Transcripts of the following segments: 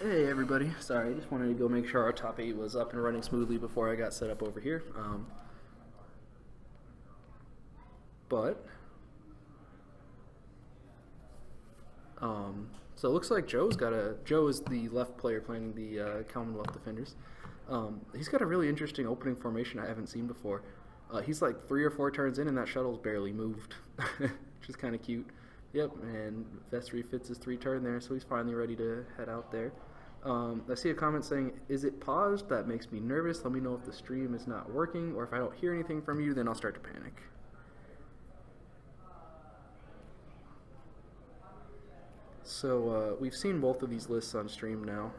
Hey everybody, sorry, I just wanted to go make sure our top 8 was up and running smoothly before I got set up over here. But, so it looks like Joe is the left player playing the Commonwealth Defenders. He's got a really interesting opening formation I haven't seen before. He's like 3 or 4 turns in and that shuttle's barely moved, which is kind of cute. Yep, and Vestry fits his 3 turn there, so he's finally ready to head out there. I see a comment saying, "Is it paused? That makes me nervous. Let me know if the stream is not working, or if I don't hear anything from you, then I'll start to panic." So we've seen both of these lists on stream now.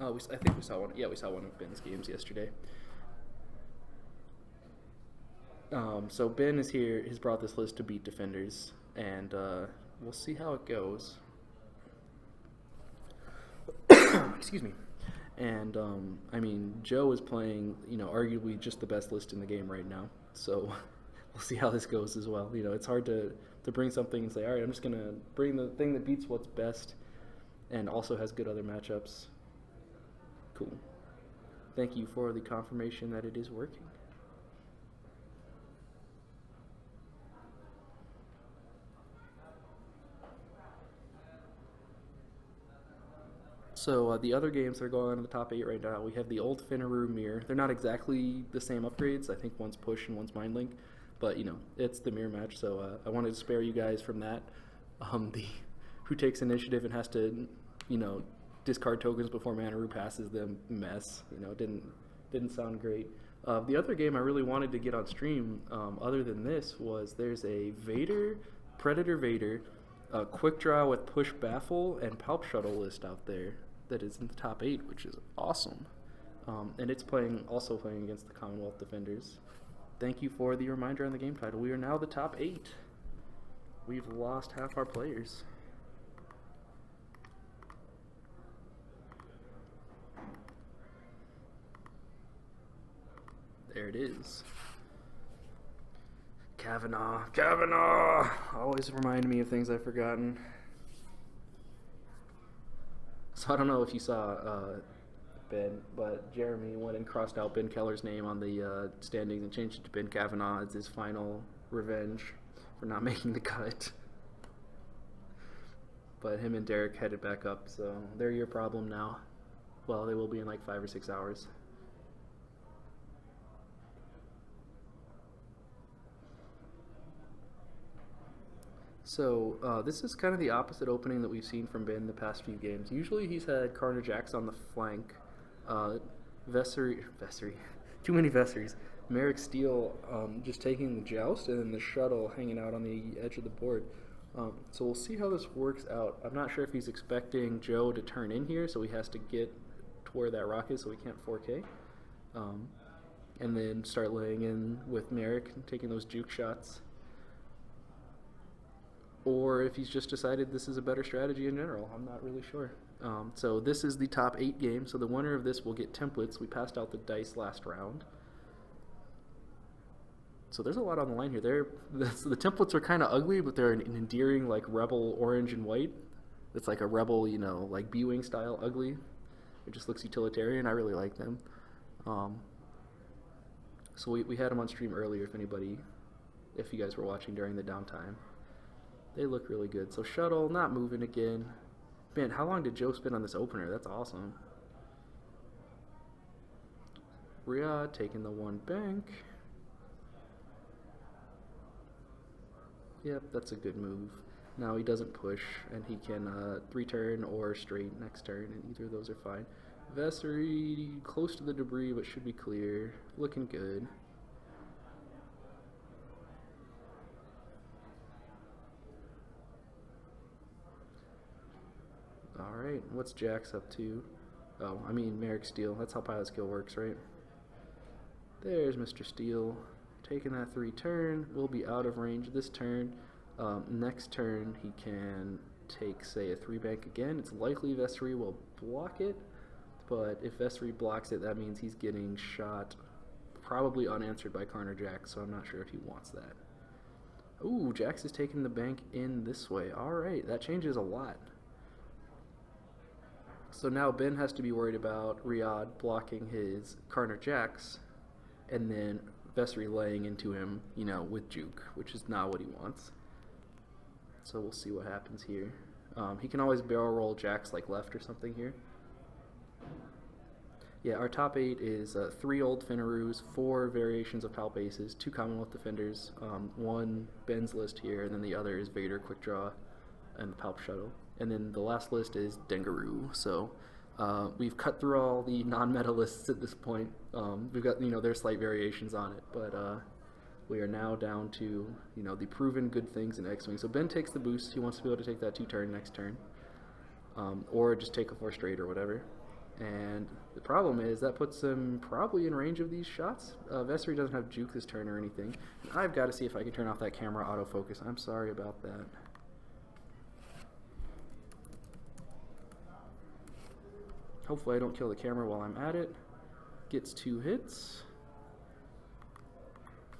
I think we saw one. Yeah, we saw one of Ben's games yesterday. So Ben is here. He's brought this list to beat defenders, and we'll see how it goes. Excuse me. And I mean, Joe is playing, arguably just the best list in the game right now. So we'll see how this goes as well. It's hard to bring something and say, all right, I'm just gonna bring the thing that beats what's best, and also has good other matchups. Cool. Thank you for the confirmation that it is working. So the other games that are going on in the top 8 right now, we have the old Finnaru Mirror. They're not exactly the same upgrades. I think one's Push and one's Mind Link, but it's the mirror match. So I wanted to spare you guys from that. The who takes initiative and has to, discard tokens before Manaru passes them mess. Didn't sound great. The other game I really wanted to get on stream, other than this, was there's a Predator Vader, Quick Draw with Push Baffle and Palp Shuttle list out there that is in the top 8, which is awesome. And it's also playing against the Commonwealth Defenders. Thank you for the reminder on the game title. We are now the top 8. We've lost half our players. There it is. Kavanaugh! Always remind me of things I've forgotten. So I don't know if you saw Ben, but Jeremy went and crossed out Ben Keller's name on the standings and changed it to Ben Kavanaugh as his final revenge for not making the cut. But him and Derek headed back up, so they're your problem now. Well, they will be in like 5 or 6 hours. So this is kind of the opposite opening that we've seen from Ben the past few games. Usually he's had Carnage Axe on the flank, Vessery, too many Vesseries, Merrick Steele just taking the Joust, and then the Shuttle hanging out on the edge of the board. So we'll see how this works out. I'm not sure if he's expecting Joe to turn in here, so he has to get to where that rock is, so he can't 4K. And then start laying in with Merrick and taking those juke shots. Or if he's just decided this is a better strategy in general. I'm not really sure. So this is the top 8 game, so the winner of this will get templates. We passed out the dice last round. So there's a lot on the line here. The templates are kind of ugly, but they're an endearing, like, rebel orange and white. It's like a rebel, like B-Wing style ugly. It just looks utilitarian. I really like them. So we had them on stream earlier if you guys were watching during the downtime. They look really good. So Shuttle, not moving again. Man, how long did Joe spend on this opener? That's awesome. Riyadh taking the 1 bank. Yep, that's a good move. Now he doesn't push, and he can 3-turn or straight next turn, and either of those are fine. Vessery close to the debris, but should be clear. Looking good. Alright, what's Jax up to? Oh, I mean Merrick Steele. That's how pilot skill works, right? There's Mr. Steele. Taking that 3-turn. Will be out of range this turn. Next turn, he can take, say, a 3-bank again. It's likely Vessery will block it, but if Vessery blocks it, that means he's getting shot probably unanswered by Carnage Axe, so I'm not sure if he wants that. Ooh, Jax is taking the bank in this way. Alright, that changes a lot. So now Ben has to be worried about Riyadh blocking his Karner Jacks, and then Vessery laying into him, you know, with juke, which is not what he wants. So we'll see what happens here. He can always barrel roll jacks like left or something here. Yeah, our top 8 is 3 old Finnaroos, 4 variations of Palp Aces, 2 Commonwealth Defenders, 1 Ben's list here, and then the other is Vader, Quick Draw, and the Palp Shuttle. And then the last list is Dengaroo. So we've cut through all the non-meta lists at this point. We've got, you know, there's slight variations on it, but we are now down to, you know, the proven good things in X-Wing. So Ben takes the boost. He wants to be able to take that 2-turn next turn, or just take a 4 straight or whatever. And the problem is that puts him probably in range of these shots. Vessery doesn't have juke this turn or anything. And I've got to see if I can turn off that camera autofocus. I'm sorry about that. Hopefully I don't kill the camera while I'm at it. Gets 2 hits.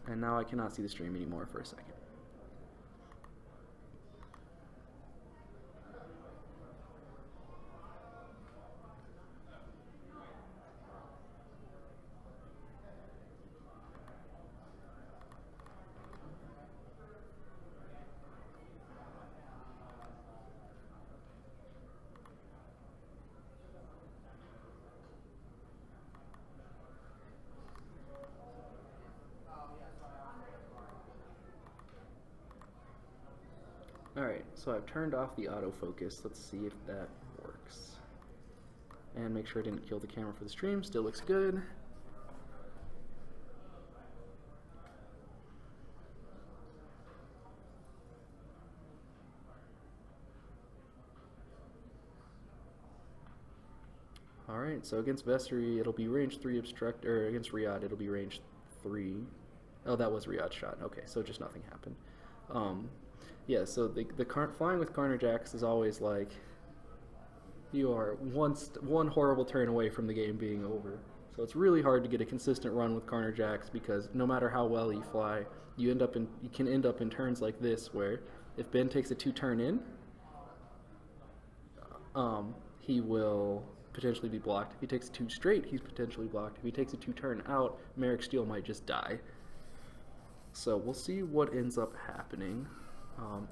And now I cannot see the stream anymore for a second. Alright, so I've turned off the autofocus. Let's see if that works. And make sure I didn't kill the camera for the stream. Still looks good. Alright, so against Vessery, it'll be range 3 obstruct, or against Riyadh, it'll be range 3. Oh, that was Riyadh's shot. Okay, so just nothing happened. Yeah, so the flying with Karner Jacks is always like, you are one horrible turn away from the game being over. So it's really hard to get a consistent run with Karner Jacks because no matter how well you fly, you can end up in turns like this where if Ben takes a 2-turn in, he will potentially be blocked. If he takes 2 straight, he's potentially blocked. If he takes a 2-turn out, Merrick Steele might just die. So we'll see what ends up happening.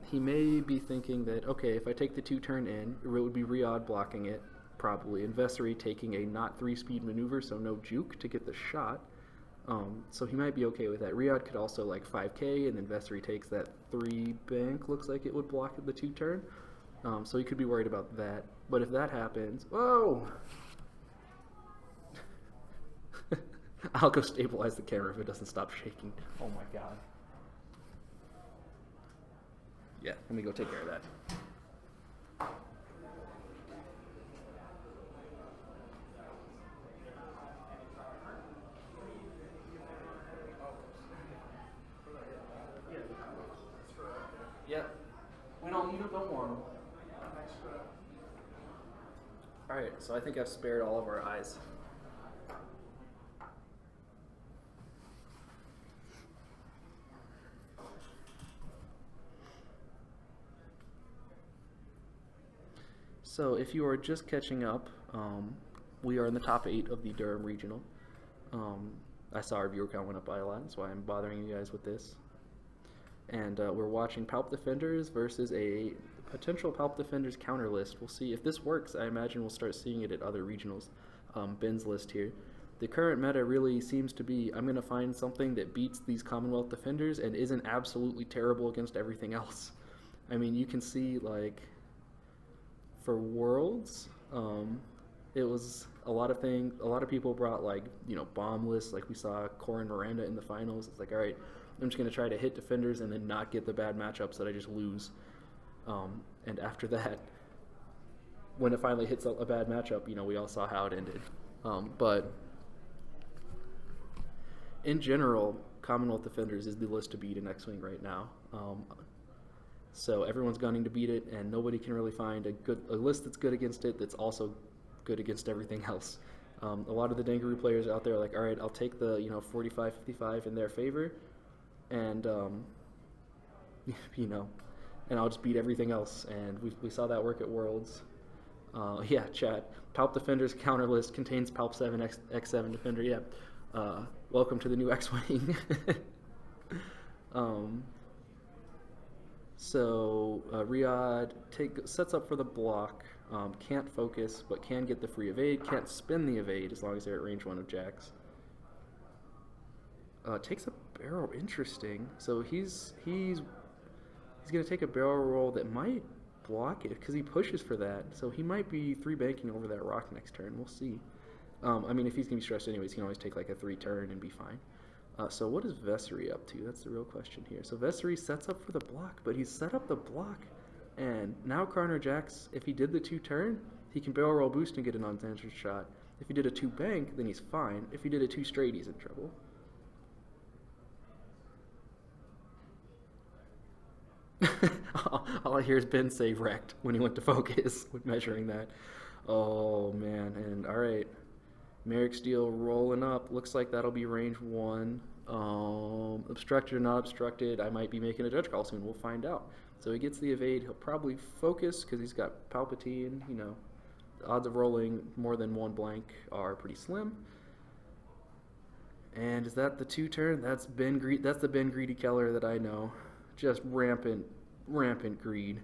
He may be thinking that, okay, if I take the 2-turn in, it would be Riyadh blocking it, probably, and Vessery taking a not 3-speed maneuver, so no juke to get the shot. So he might be okay with that. Riyadh could also like 5k, and then Vessery takes that 3 bank, looks like it would block the 2-turn. So he could be worried about that. But if that happens, whoa! I'll go stabilize the camera if it doesn't stop shaking. Oh my god. Yeah, let me go take care of that. Yeah, we don't need them, don't warm them. Alright, so I think I've spared all of our eyes. So if you are just catching up, we are in the top 8 of the Durham Regional. I saw our viewer count went up by a lot, that's why I'm bothering you guys with this. And we're watching Palp Defenders versus a potential Palp Defenders counter list. We'll see if this works. I imagine we'll start seeing it at other regionals. Ben's list here. The current meta really seems to be, I'm going to find something that beats these Commonwealth Defenders and isn't absolutely terrible against everything else. I mean, you can see, like, for Worlds, it was a lot of people brought, like, you know, bomb lists, like we saw Corin Miranda in the finals. It's like, all right, I'm just going to try to hit defenders and then not get the bad matchups that I just lose. And after that, when it finally hits a bad matchup, you know, we all saw how it ended. But in general, Commonwealth Defenders is the list to beat in X-Wing right now. So everyone's gunning to beat it, and nobody can really find a list that's good against it that's also good against everything else. A lot of the Dangaroo players out there are like, all right, I'll take the 45-55 in their favor, and and I'll just beat everything else. And we saw that work at Worlds. Yeah, chat. Palp Defender's counter list contains Palp 7 X7 Defender. Yeah. Welcome to the new XWing. um, Riyadh sets up for the block. Can't focus, but can get the free evade. Can't spin the evade as long as they're at range 1 of jacks. Takes a barrel. Interesting. So he's gonna take a barrel roll that might block it because he pushes for that. So he might be 3-banking over that rock next turn. We'll see. I mean, if he's gonna be stressed anyways, he can always take like a 3-turn and be fine. So what is Vessery up to? That's the real question here. So Vessery sets up for the block, but he's set up the block, and now Karner Jacks, if he did the 2-turn, he can barrel roll boost and get an unanswered shot. If he did a 2-bank, then he's fine. If he did a 2 straight, he's in trouble. All I hear is Ben say wrecked when he went to focus with measuring that. Oh man, and all right. Merrick Steel rolling up. Looks like that'll be range 1. Obstructed or not obstructed, I might be making a judge call soon. We'll find out. So he gets the evade. He'll probably focus because he's got Palpatine. You know, the odds of rolling more than 1 blank are pretty slim. And is that the 2-turn? That's the Ben Greedy Keller that I know. Just rampant greed.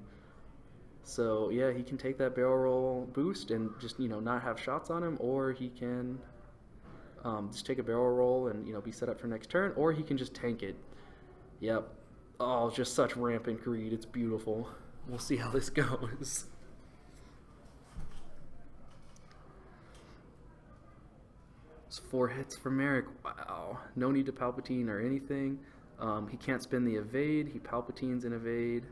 So yeah, he can take that barrel roll boost and just, you know, not have shots on him, or he can just take a barrel roll and, you know, be set up for next turn, or he can just tank it. Yep. Oh, just such rampant greed. It's beautiful. We'll see how this goes. It's 4 hits for Merrick. Wow. No need to Palpatine or anything. He can't spin the evade. He Palpatines an evade.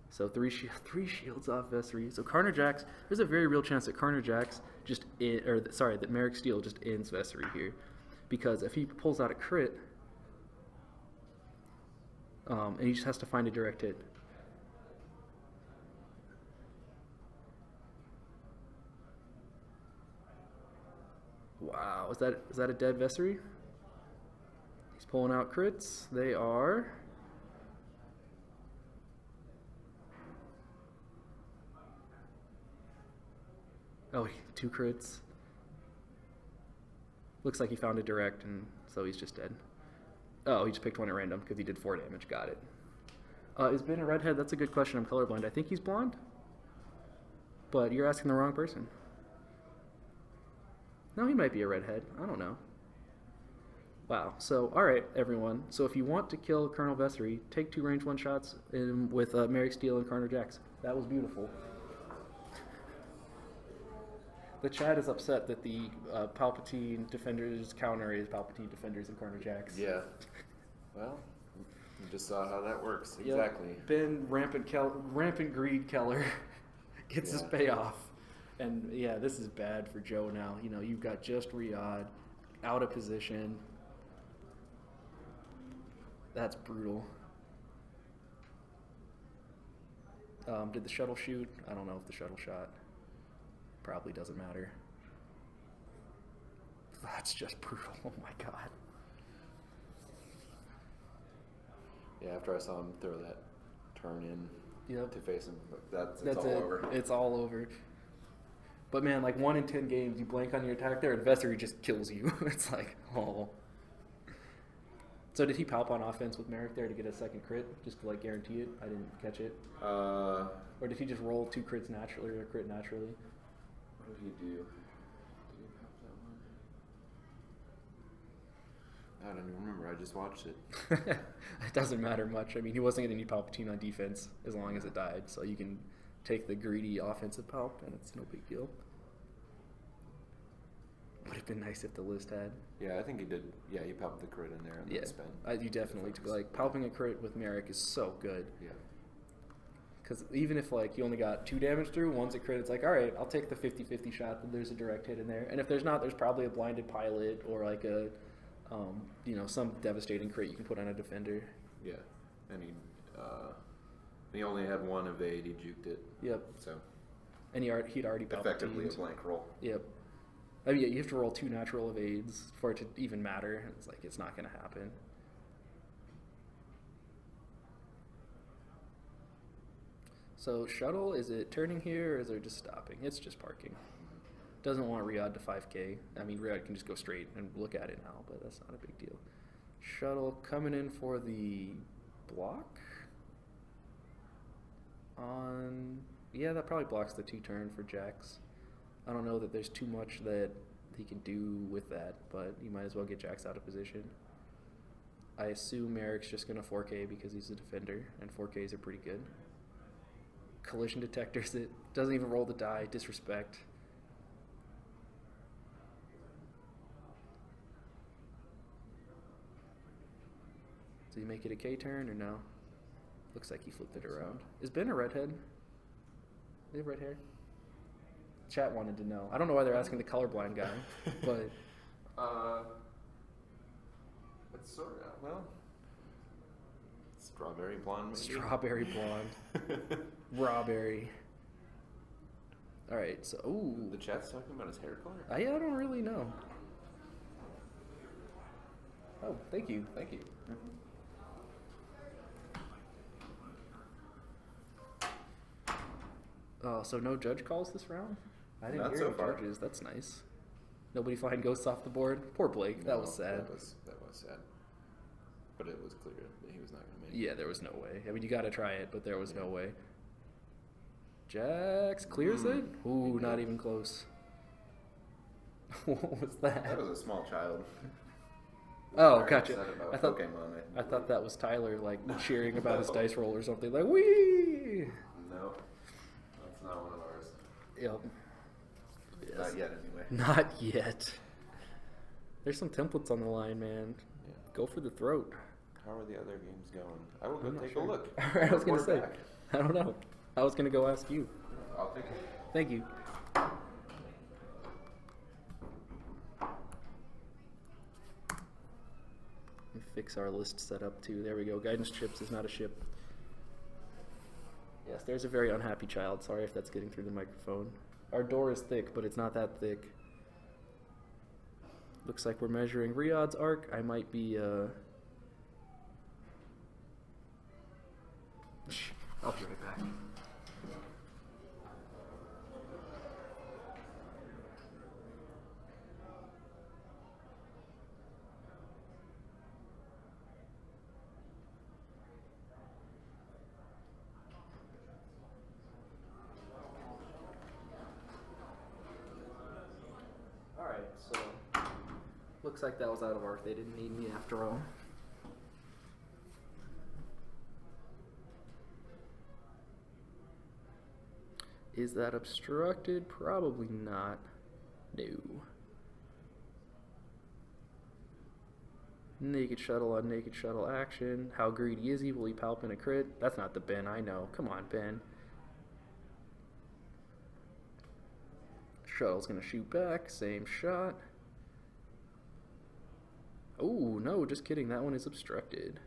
So 3 shields off Vessery. So Karner Jacks, there's a very real chance that Karner Jacks that Merrick Steel just ends Vessery here. Because if he pulls out a crit, and he just has to find a direct hit. Wow, is that a dead Vessery? He's pulling out crits. They are... Oh, 2 crits. Looks like he found a direct, and so he's just dead. Oh, he just picked one at random because he did 4 damage. Got it. Is Ben a redhead? That's a good question. I'm colorblind. I think he's blonde. But you're asking the wrong person. No, he might be a redhead. I don't know. Wow. So, alright, everyone. So if you want to kill Colonel Vessery, take 2 range 1 shots with Merrick Steel and Karner Jacks. That was beautiful. The chat is upset that the Palpatine Defenders counter is Palpatine Defenders and Karner Jacks. Yeah. Well, you just saw how that works. Exactly. Yep. Ben Rampant Greed Keller gets his payoff. And yeah, this is bad for Joe now. You know, you've got just Riyadh out of position. That's brutal. Did the shuttle shoot? I don't know if the shuttle shot. Probably doesn't matter. That's just brutal. Oh my god. Yeah, after I saw him throw that turn in to face him, it's all over. It's all over. But man, like 1 in 10 games, you blank on your attack there, and Vessery just kills you. It's like, oh. So did he palp on offense with Merrick there to get a second crit, just to like guarantee it? I didn't catch it. Or did he just roll 2 crits naturally or a crit naturally? What did he do? Did he palp that one? I don't even remember. I just watched it. It doesn't matter much. I mean, he wasn't going to need Palpatine on defense as long as it died, so you can take the greedy offensive palp, and it's no big deal. Would have been nice if the list had. Yeah, I think he did. Yeah, he palped the crit in there and then spin. You definitely took, like, palping a crit with Merrick is so good. Yeah. Because even if, like, you only got 2 damage through, one's a crit, it's like, all right, I'll take the 50-50 shot that there's a direct hit in there. And if there's not, there's probably a blinded pilot or, like, a, you know, some devastating crit you can put on a defender. Yeah. And he only had 1 evade. He juked it. Yep. So. And he'd already palpatined. Effectively a blank roll. Yep. I mean, yeah, you have to roll 2 natural evades for it to even matter. It's like, it's not going to happen. So shuttle, is it turning here or is it just stopping? It's just parking. Doesn't want Riyadh to 5K. I mean, Riyadh can just go straight and look at it now, but that's not a big deal. Shuttle coming in for the block. Yeah, that probably blocks the 2-turn for Jax. I don't know that there's too much that he can do with that, but you might as well get Jax out of position. I assume Eric's just going to 4K because he's a defender, and 4Ks are pretty good. Collision detectors it. Doesn't even roll the die. Disrespect. Did he make it a K turn or no? Looks like he flipped it around. Is Ben a redhead? They have red hair? Chat wanted to know. I don't know why they're asking the colorblind guy, but... It's sort of, well... Strawberry blonde, maybe? Strawberry blonde. Rawberry. Alright, so... Ooh. The chat's talking about his hair color? I don't really know. Oh, thank you. Thank you. Oh, so no judge calls this round? I didn't hear any judges. That's nice. Nobody flying ghosts off the board? Poor Blake. That was sad. That was sad. But it was clear that he was not going to make it. Yeah, there was no way. I mean, you got to try it, but there was no way. Jax clears it? Ooh, not even close. What was that? That was a small child. Oh, gotcha. I thought that was Tyler, like, cheering about his dice roll or something. Like, wee! No. That's not one of ours. Yep. Yes. Not yet, anyway. Not yet. There's some templates on the line, man. Yeah. Go for the throat. How are the other games going? I will go take a look. All right, I was going to say. I don't know. I was going to go ask you. I'll take it. Thank you. Fix our list setup too. There we go. Guidance chips is not a ship. Yes, there's a very unhappy child. Sorry if that's getting through the microphone. Our door is thick, but it's not that thick. Looks like we're measuring Riyadh's arc. I might be I'll be right back. So, looks like that was out of arc. They didn't need me after all. Is that obstructed? Probably not. No. Naked shuttle on naked shuttle action. How greedy is he? Will he palp in a crit? That's not the Ben, I know. Come on, Ben. Shuttle's gonna shoot back, same shot. Oh, no, just kidding, that one is obstructed.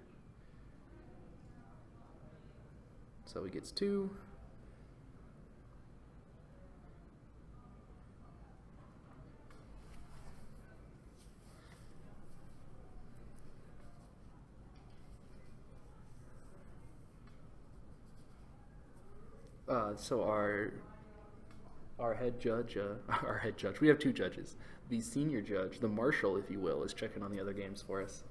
So he gets 2. So our head judge, we have 2 judges. The senior judge, the marshal, if you will, is checking on the other games for us.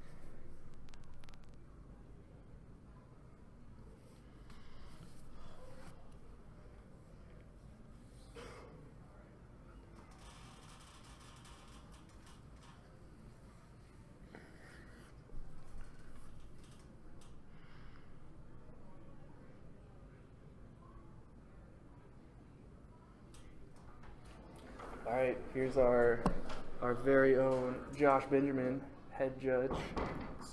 All right, here's our very own Josh Benjamin, head judge.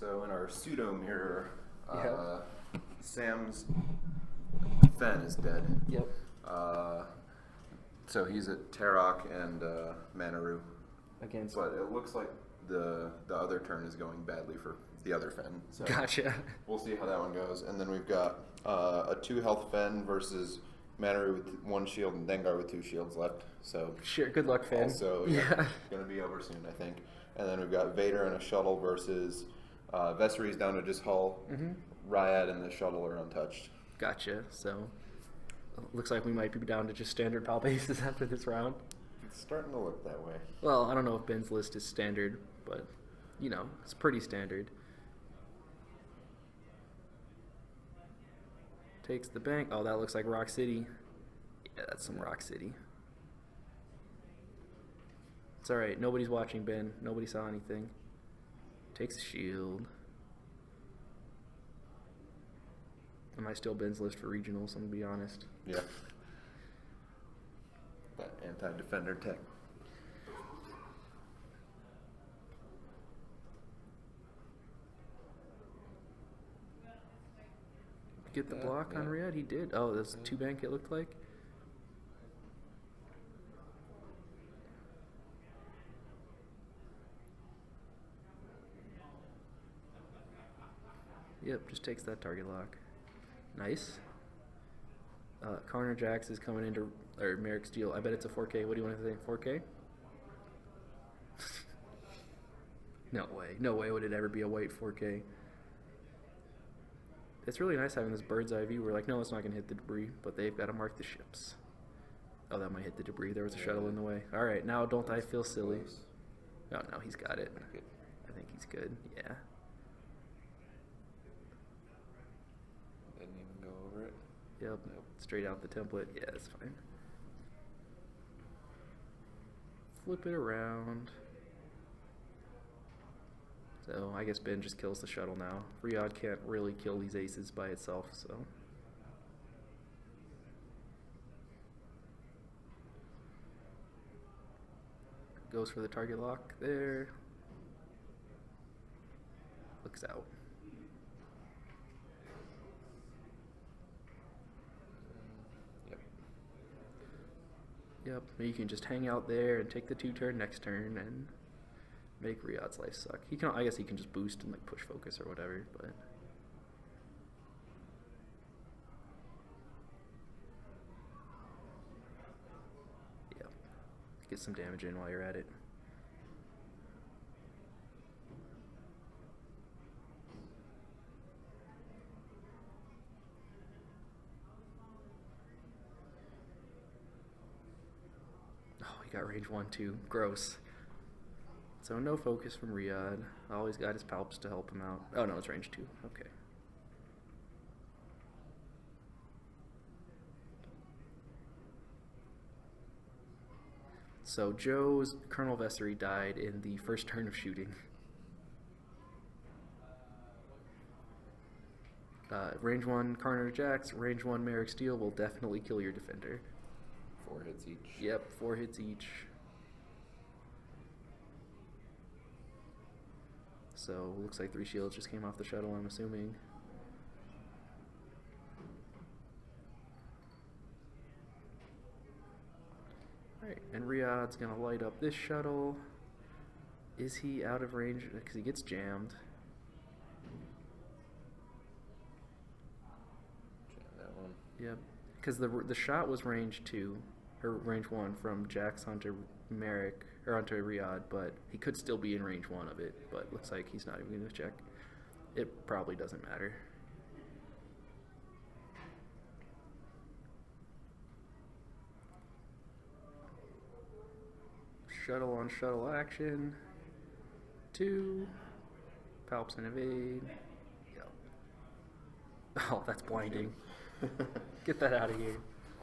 So in our pseudo mirror, Yeah. Sam's Fen is dead. Yep. So he's at Tarok and Manaru. Against. But it looks like the other turn is going badly for the other Fen. So Gotcha. we'll see how that one goes. And then we've got a 2 health Fen versus Manaru with 1 shield and Dengar with 2 shields left. So Sure. Good luck, Finn. also, Yeah. going to be over soon, I think. And then we've got Vader and a shuttle versus Vessery's down to just Hull. Mm-hmm. Ryad and the shuttle are untouched. Gotcha. So Looks like we might be down to just standard pal bases after this round. It's starting to look that way. Well, I don't know if Ben's list is standard, but, you know, it's pretty standard. Takes the bank. Oh, that looks like Rock City. Yeah, that's some Rock City. It's alright. Nobody's watching, Ben. Nobody saw anything. Takes a shield. Am I still Ben's list for regionals? I'm going to be honest. Yeah. That anti-defender tech. Get the block on Riyadh? He did. Oh, that's two bank it looked like. Yep, just takes that target lock. Nice. Connor Jax is coming into, or Merrick Steele. I bet it's a 4K. What do you want to say? 4K? No way. No way would it ever be a white 4K. It's really nice having this bird's eye view. We're like, no, it's not going to hit the debris, but they've got to mark the ships. Oh, that might hit the debris. There was a shuttle in the way. All right, now don't I feel silly? Oh, no, he's got it. I think he's good. Yeah. Didn't even go over it. Yep. Straight out the template. Yeah, that's fine. Flip it around. So I guess Ben just kills the shuttle now. Riyadh can't really kill these aces by itself, so. Goes for the target lock there. Looks out. Yep, you can just hang out there and take the 2-turn next turn and make Riyadh's life suck. He can, I guess he can just boost and like push focus or whatever, but yeah, get some damage in while you're at it. Got range 1, 2. Gross. So no focus from Riyadh. Always got his palps to help him out. Oh no, it's range 2. Okay. So Joe's Colonel Vessery died in the first turn of shooting. Range 1 Carter Jax, range 1 Merrick Steele will definitely kill your defender. 4 hits each. Yep, 4 hits each. So, looks like 3 shields just came off the shuttle, I'm assuming. Alright, and Riyadh's gonna light up this shuttle. Is he out of range? Because he gets jammed. Jam that one. Yep. Because the shot was range 2. Or range 1 from Jax onto Merrick, or onto Riyadh, but he could still be in range 1 of it, but looks like he's not even going to check. It probably doesn't matter. Shuttle on shuttle action. 2. Palps and evade. Yep. Oh, that's blinding. Get that out of here.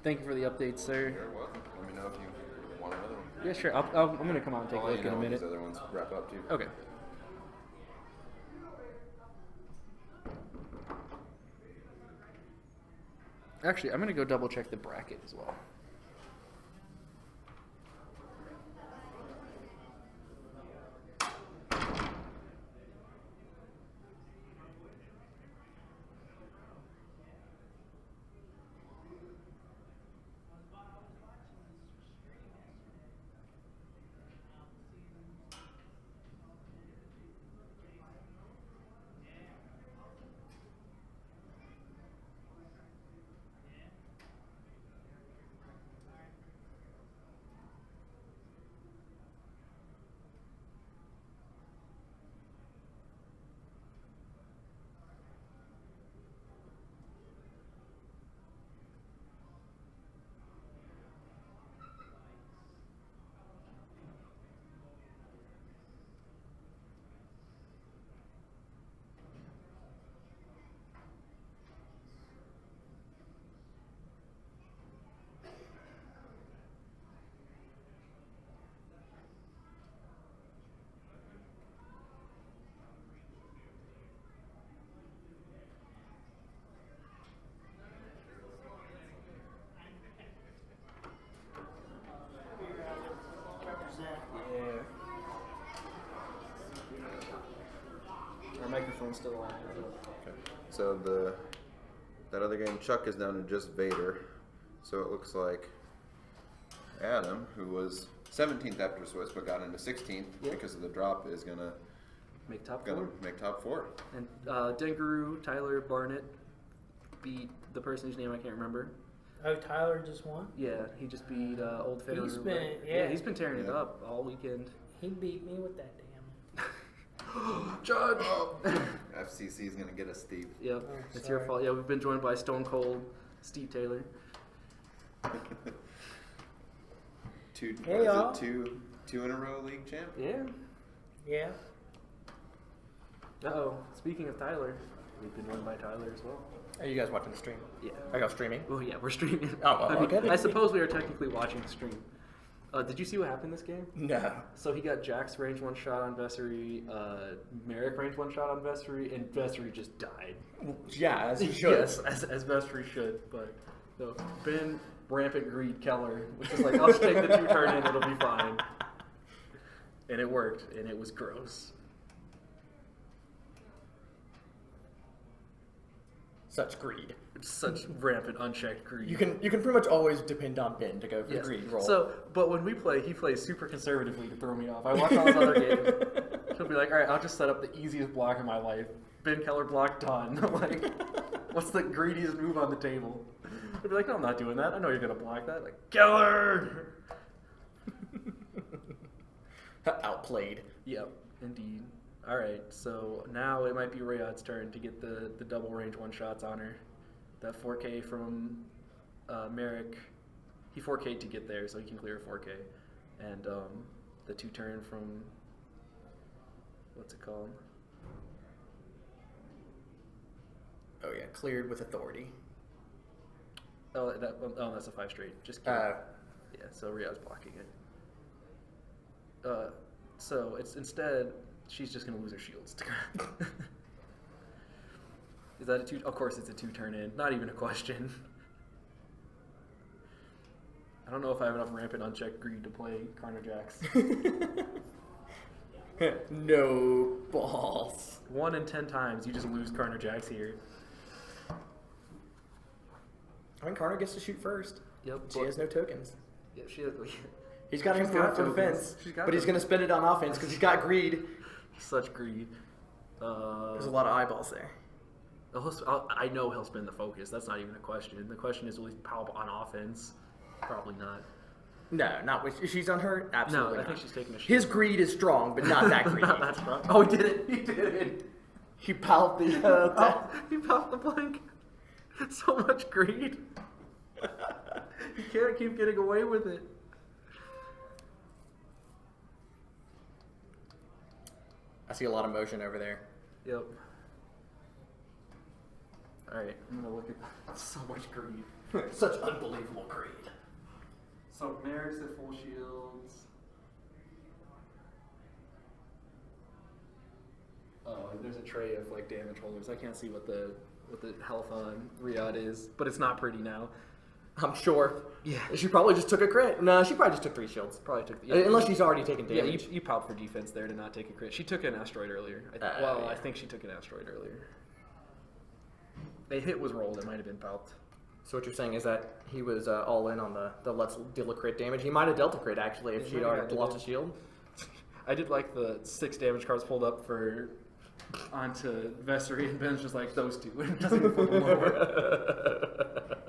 Thank you for the update, sir. You're welcome. Let me know if you want another one. Yeah, sure. I'm going to come out and take a I'll let look you in a know when minute. these other ones wrap up too. Okay. Actually, I'm going to go double check the bracket as well. one's still on. Okay. So that other game, Chuck is down to just Vader. So it looks like Adam, who was 17th after Swiss but got into 16th because of the drop, is gonna make top four. Make top four. And Dengaroo, Tyler Barnett beat the person whose name I can't remember. Oh, Tyler just won? Yeah, he just beat Old Finner. He's been tearing it up all weekend. He beat me with that damn. Judge! FCC is going to get us, Steve. Yep, it's your fault. Yeah, we've been joined by Stone Cold Steve Taylor. Two in a row league champ? Yeah. Yeah. Uh-oh, speaking of Tyler, we've been joined by Tyler as well. Are you guys watching the stream? Yeah. Are y'all streaming? Oh, yeah, we're streaming. Oh, okay. I suppose we are technically watching the stream. Did you see what happened this game? No. So he got Jack's range one shot on Vessery, Merrick range one shot on Vessery, and Vessery just died. Yeah, as he should. Yes, as Vessery should. But so Ben Rampant Greed Keller was just like, I'll just take the 2 turn in, it'll be fine. And it worked, and it was gross. Such greed. Such rampant, unchecked greed. You can pretty much always depend on Ben to go for the greed roll. So, but when we play, he plays super conservatively to throw me off. I watch all his other games. He'll be like, all right, I'll just set up the easiest block in my life. Ben Keller block done. I'm like, what's the greediest move on the table? He'll be like, no, I'm not doing that. I know you're going to block that. Like, Keller! Outplayed. Yep, indeed. All right, so now it might be Rayad's turn to get the double range one shots on her. That 4K from Merrick, he 4K'd to get there, so he can clear 4K. And the 2 turn from, what's it called? Oh yeah, cleared with authority. Oh, that's a 5 straight. Just kidding. Yeah, so Rayad's blocking it. So it's instead, she's just gonna lose her shields. Is that a 2? Of course, it's a 2 turn in. Not even a question. I don't know if I have enough rampant unchecked greed to play Carner Jacks. No balls. 1 in 10 times, you just lose Carner Jacks here. I mean, Carner gets to shoot first. Yep. She has no tokens. Yeah, she has. He's got him for defense, but he's going to spend it on offense because he's got greed. Such greed. There's a lot of eyeballs there. I know he'll spin the focus. That's not even a question. The question is, will he power on offense? Probably not. No, not with. She's on her. Absolutely. No, I not. think she's taking a shot. His greed is strong, but not that greedy. Not that strong. Oh, he did it. He did it. He palped the. He popped the blank. So much greed. You can't keep getting away with it. I see a lot of motion over there. Yep. Alright, I'm gonna look at so much greed. Such unbelievable greed. So Merrick's at full shields. Oh, and there's a tray of like damage holders. I can't see what the health on Riyadh is, but it's not pretty now. I'm sure. Yeah. She probably just took a crit. No, she probably just took 3 shields. Probably took unless she's already taken Yeah, damage. you popped for defense there to not take a crit. She took an asteroid earlier. I think she took an asteroid earlier. A hit was rolled. It might have been palped. So what you're saying is that he was all in on the let's deal a crit damage. He might have dealt a crit actually if she'd already lost a shield. I did like the 6 damage cards pulled up for onto Vessery, and Ben's just like those 2. It doesn't even flip them over.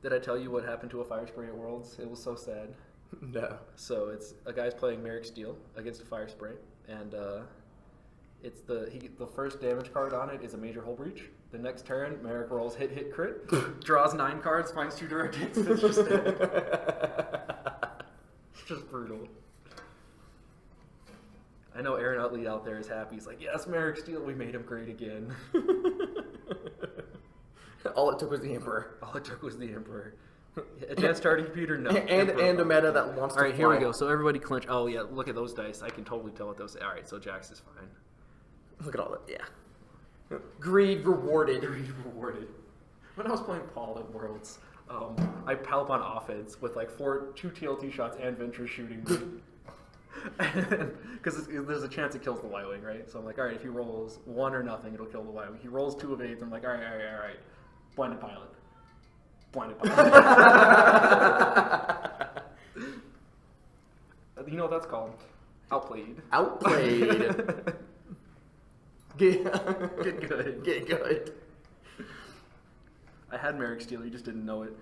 Did I tell you what happened to a Fire Spray at Worlds? It was so sad. No. So it's a guy's playing Merrick Steel against a Fire Spray, and it's the first damage card on it is a major hull breach. The next turn, Merrick rolls hit crit, draws 9 cards, finds 2 direct hits. It's just it's just brutal. I know Aaron Utley out there is happy. He's like, yes, Merrick Steel, we made him great again. All it took was the Emperor. All it took was the Emperor. Advanced starting computer, no. and a meta that wants to All right, fly. here we go. So everybody clinch. Oh, yeah, look at those dice. I can totally tell what those say. All right, so Jax is fine. Look at all that. Yeah. Greed rewarded. Greed rewarded. When I was playing Paul at Worlds, I palp on offense with like 2 TLT shots and Venture shooting me. Because there's a chance it kills the Y-Wing, right? So I'm like, all right, if he rolls 1 or nothing, it'll kill the Y-Wing. He rolls 2 evades, I'm like, all right. Blinded pilot. You know what that's called? Outplayed. Get good. Get good. I had Merrick Steele, you just didn't know it.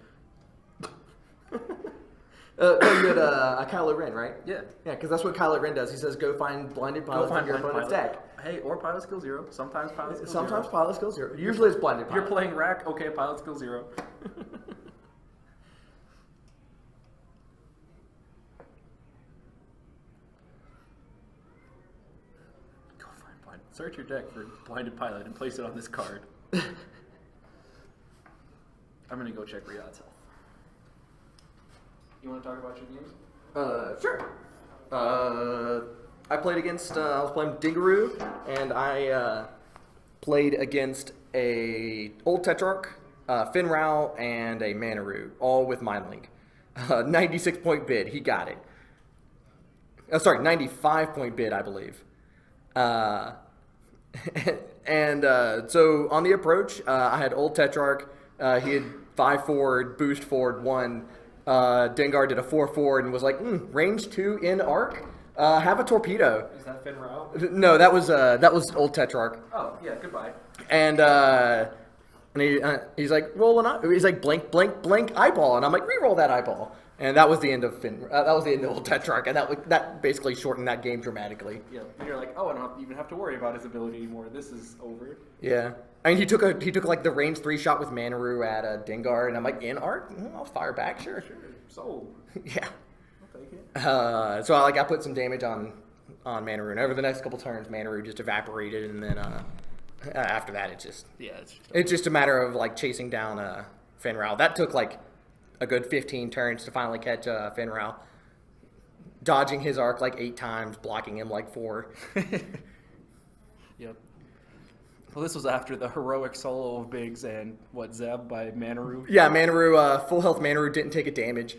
No, you had a Kylo Ren, right? Yeah. Yeah, because that's what Kylo Ren does. He says, go find blinded pilot from your opponent's deck. Hey, or pilot skill 0. Sometimes pilot skill 0. Sometimes pilot skill 0. Usually it's blinded pilot. You're playing rack, okay, pilot skill 0. Go find blind. Search your deck for blinded pilot and place it on this card. I'm gonna go check Riyadh's health. You want to talk about your games? Sure. I played against, I was playing Dingaroo, and I played against a Old Tetrarch, Finral, and a Manaroo, all with Mindlink. 96-point bid, he got it. 95-point bid, I believe. So on the approach, I had Old Tetrarch. He had 5 forward, boost forward 1. Dengar did a 4 forward and was like, range 2 in arc. Have a torpedo. Is that Finn Rao? No, that was Old Tetrarch. Oh yeah, goodbye. And he's like, he's like, blink eyeball, and I'm like, re-roll that eyeball. And that was the end of that was the end of Old Tetrarch, and that basically shortened that game dramatically. Yeah, and you're like, oh, I don't even have to worry about his ability anymore. This is over. Yeah, I mean, he took like the range 3 shot with Manaroo at Dengar, and I'm like, in arc, I'll fire back, sure. Sold. Yeah. I'll take it. So I put some damage on Manaroo, and over the next couple turns, Manaroo just evaporated, and then after that, it's just a matter of like chasing down Finral. That took like a good 15 turns to finally catch Finral, dodging his arc like 8 times, blocking him like 4. Yep. Well, this was after the heroic solo of Biggs and Zeb by Manaroo. Yeah, Manaroo, full health Manaroo didn't take a damage.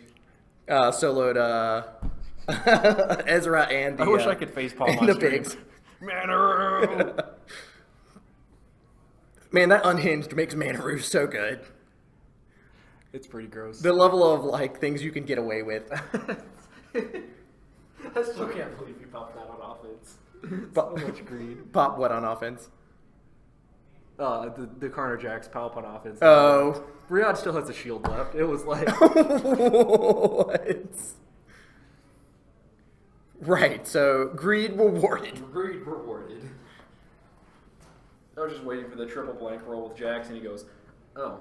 Soloed Ezra and the, I wish I could facepalm on the stream. Biggs. Manaroo! Man, that unhinged makes Manaroo so good. It's pretty gross. The level of like things you can get away with. I still can't believe you popped that on offense. So much greed. Pop what on offense? The Carner Jacks pop on offense. Oh. Riyadh still has a shield left. It was like... What? Right, so greed rewarded. Greed rewarded. I was just waiting for the triple blank roll with Jax, and he goes, oh.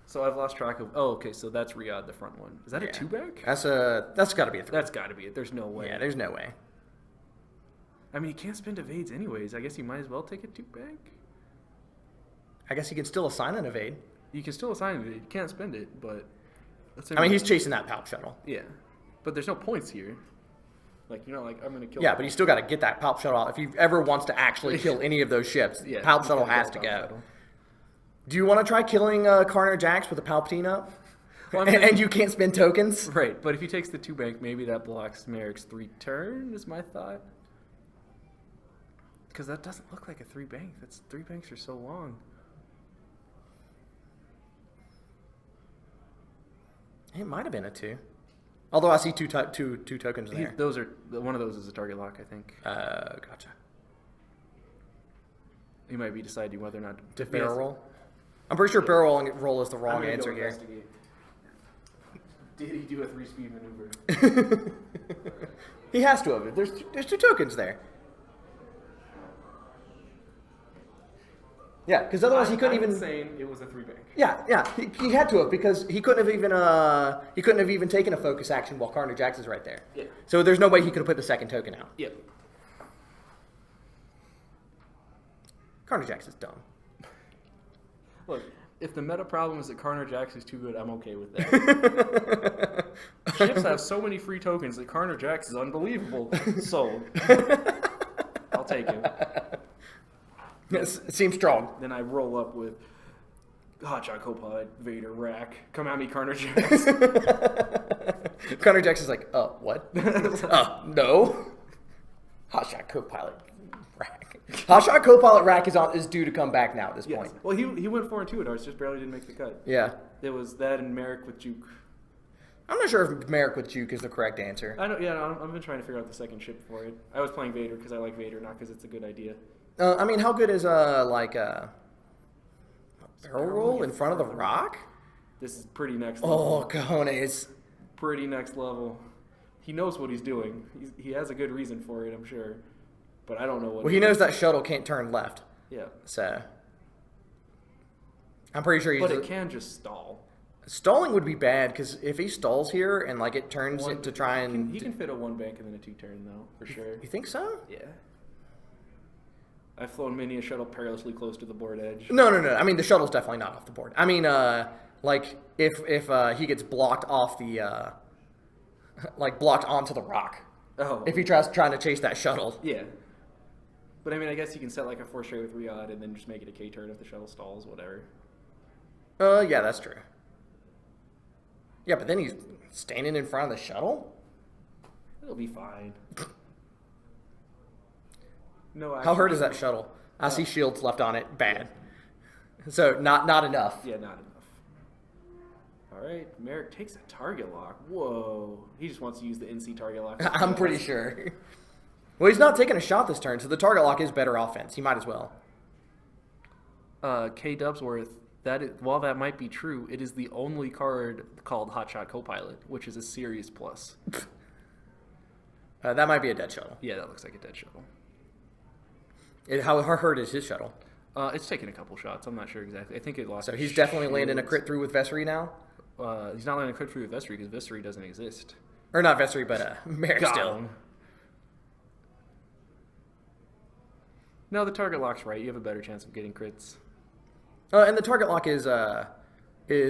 So I've lost track of... Oh, okay, so that's Riyadh, the front one. Is that a 2-back? That's got to be a 3. That's got to be it. There's no way. Yeah, there's no way. I mean, you can't spend evades anyways. I guess you might as well take a 2-back. I guess he can still assign an evade. You can still assign it. You can't spend it, but... I mean, he's chasing that Palp shuttle. Yeah. But there's no points here. Like, you're not like, I'm going to kill... Yeah, but you still got to get that Palp shuttle. If he ever wants to actually kill any of those ships, Yeah, Palp shuttle has to go. Shuttle. Do you want to try killing Carner Jax with a Palpatine up? Well, and you can't spend tokens? Right, but if he takes the 2-bank, maybe that blocks Merrick's 3 turn, is my thought. Because that doesn't look like a 3-bank. 3 banks are so long. It might have been a 2. Although I see two tokens there. Those are one of those is a target lock, I think. Gotcha. He might be deciding whether or not to barrel roll. I'm pretty sure barrel roll is the wrong answer here. Did he do a 3-speed maneuver? He has to have. There's 2 tokens there. Yeah, because otherwise he couldn't even. Saying it was a 3-bank. Yeah, he had to have because he couldn't have even taken a focus action while Carner Jax is right there. Yeah. So there's no way he could have put the second token out. Yep. Carner Jax is dumb. Look, if the meta problem is that Carner Jax is too good, I'm okay with that. Ships have so many free tokens that Carner Jax is unbelievable. Sold. I'll take him. Yes, it seems strong. Then I roll up with Hotshot Copilot, Vader, Rack, come at me, Carner Jax. Connor Jackson's like, what? No. Hotshot co-pilot rack. Hotshot co-pilot rack is due to come back now at this Yes. point. Well, he went 4-2 at ours, just barely didn't make the cut. Yeah. It was that and Merrick with Juke. I'm not sure if Merrick with Juke is the correct answer. I don't. Yeah, no, I've been trying to figure out the second ship for it. I was playing Vader because I like Vader, not because it's a good idea. I mean, how good is a barrel roll in front of the rock? This is pretty next level. Oh, cojones. Pretty next level. He knows what he's doing. He has a good reason for it, I'm sure. But I don't know what. Well, he knows that shuttle can't turn left. Yeah. So I'm pretty sure he's. But it can just stall. Stalling would be bad because if he stalls here and like it turns it to try and. He can fit a 1 bank and then a 2 turn though, for sure. You think so? Yeah. I've flown many a shuttle perilously close to the board edge. No. I mean, the shuttle's definitely not off the board. I mean, like if he gets blocked off the, like blocked onto the rock. Oh. If he trying to chase that shuttle. Yeah. But I mean, I guess you can set like a 4 straight with Riyadh and then just make it a K turn if the shuttle stalls, whatever. Yeah, that's true. Yeah, but then he's standing in front of the shuttle? It'll be fine. No. How hurt is that shuttle? I see shields left on it. Bad. So not enough. Yeah, not enough. All right, Merrick takes a target lock. Whoa. He just wants to use the NC target lock. I'm pretty sure. Well, he's not taking a shot this turn, so the target lock is better offense. He might as well. K Dubsworth, while that might be true, it is the only card called Hotshot Copilot, which is a serious plus. That might be a dead shuttle. Yeah, that looks like a dead shuttle. How hurt is his shuttle? It's taken a couple shots. I'm not sure exactly. I think it lost. So he's definitely landing a crit through with Vessery now? He's not landing a crit through with Vessery because Vessery doesn't exist. Or not Vessery, but Merrick still. Gone. No, the target lock's right. You have a better chance of getting crits. And the target lock is